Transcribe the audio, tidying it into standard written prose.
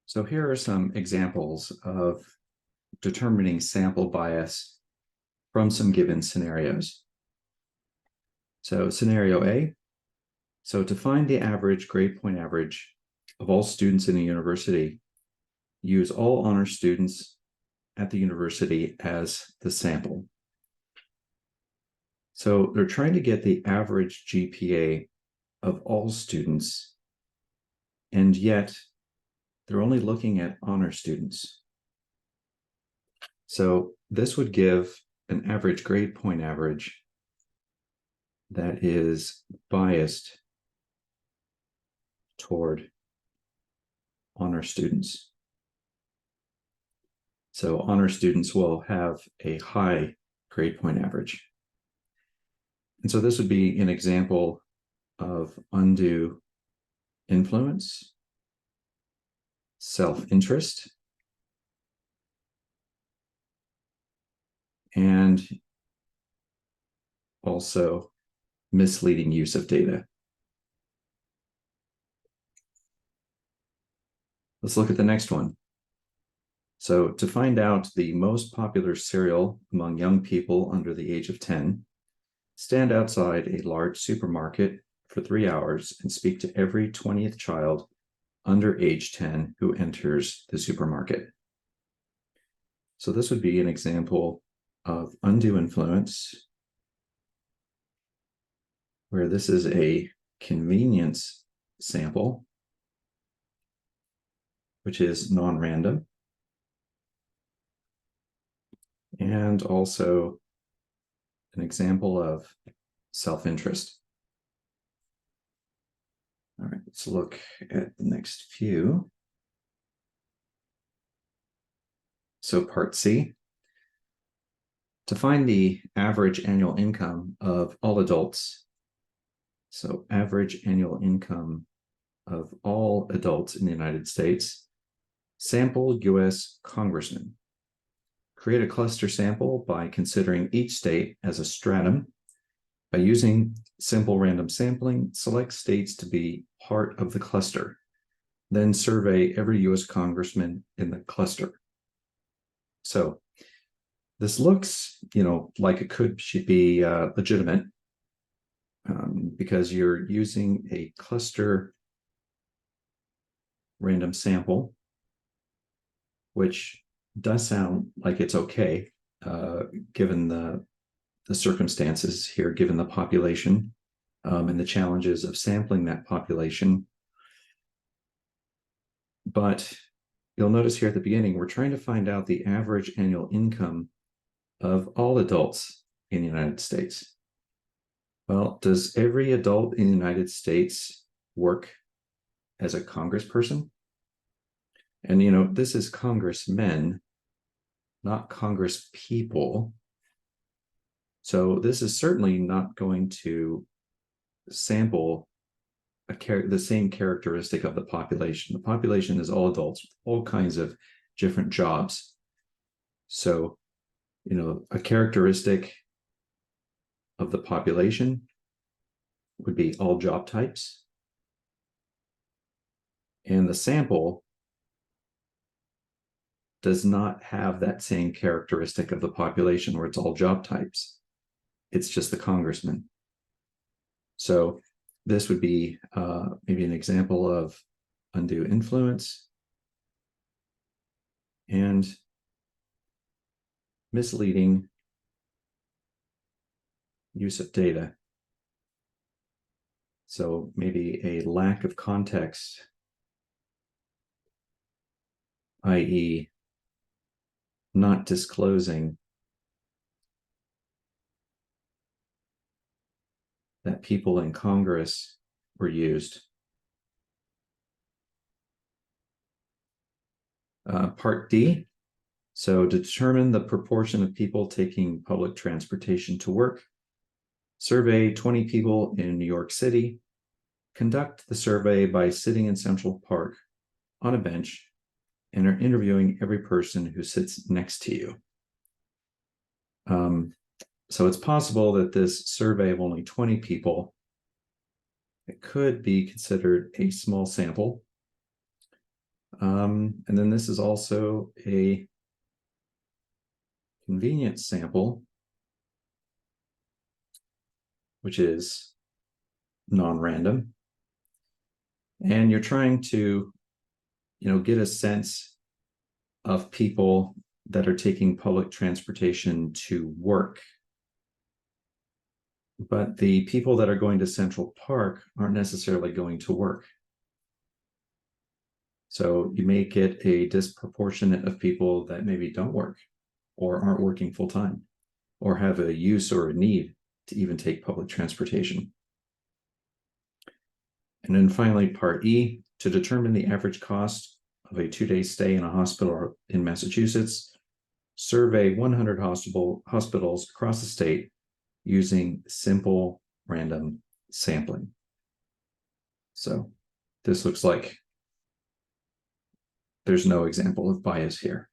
So here are some examples of determining sample bias from some given scenarios. So scenario A, so to find the average grade point average of all students in a university, use all honor students at the university as the sample. So they're trying to get the average GPA of all students, and yet they're only looking at honor students. So this would give an average grade point average that is biased toward honor students. So honor students will have a high grade point average. And so this would be an example of undue influence, self-interest, and also misleading use of data. Let's look at the next one. So to find out the most popular cereal among young people under the age of 10, stand outside a large supermarket for 3 hours and speak to every 20th child under age 10 who enters the supermarket. So this would be an example of undue influence, where this is a convenience sample, which is non-random, and also an example of self-interest. All right, let's look at the next few. So part C, to find the average annual income of all adults. So average annual income of all adults in the United States, sample US congressmen. Create a cluster sample by considering each state as a stratum. By using simple random sampling, select states to be part of the cluster. Then survey every US congressman in the cluster. So this looks, like it should be legitimate because you're using a cluster random sample, which does sound like it's okay, given the circumstances here, given the population and the challenges of sampling that population. But you'll notice here at the beginning, we're trying to find out the average annual income of all adults in the United States. Well, does every adult in the United States work as a congressperson? And this is congressmen, not congress people. So this is certainly not going to sample the same characteristic of the population. The population is all adults with all kinds of different jobs. So, a characteristic of the population would be all job types. And the sample does not have that same characteristic of the population where it's all job types. It's just the congressman. So this would be maybe an example of undue influence and misleading use of data. So maybe a lack of context, i.e., not disclosing that people in Congress were used. Part D, so to determine the proportion of people taking public transportation to work, survey 20 people in New York City, conduct the survey by sitting in Central Park on a bench and are interviewing every person who sits next to you. So it's possible that this survey of only 20 people, it could be considered a small sample. And then this is also a convenience sample, which is non-random. And you're trying to, get a sense of people that are taking public transportation to work. But the people that are going to Central Park aren't necessarily going to work. So you may get a disproportionate of people that maybe don't work or aren't working full time or have a use or a need to even take public transportation. And then finally, part E, to determine the average cost of a 2-day stay in a hospital in Massachusetts, survey 100 hospitals across the state using simple random sampling. So this looks like there's no example of bias here.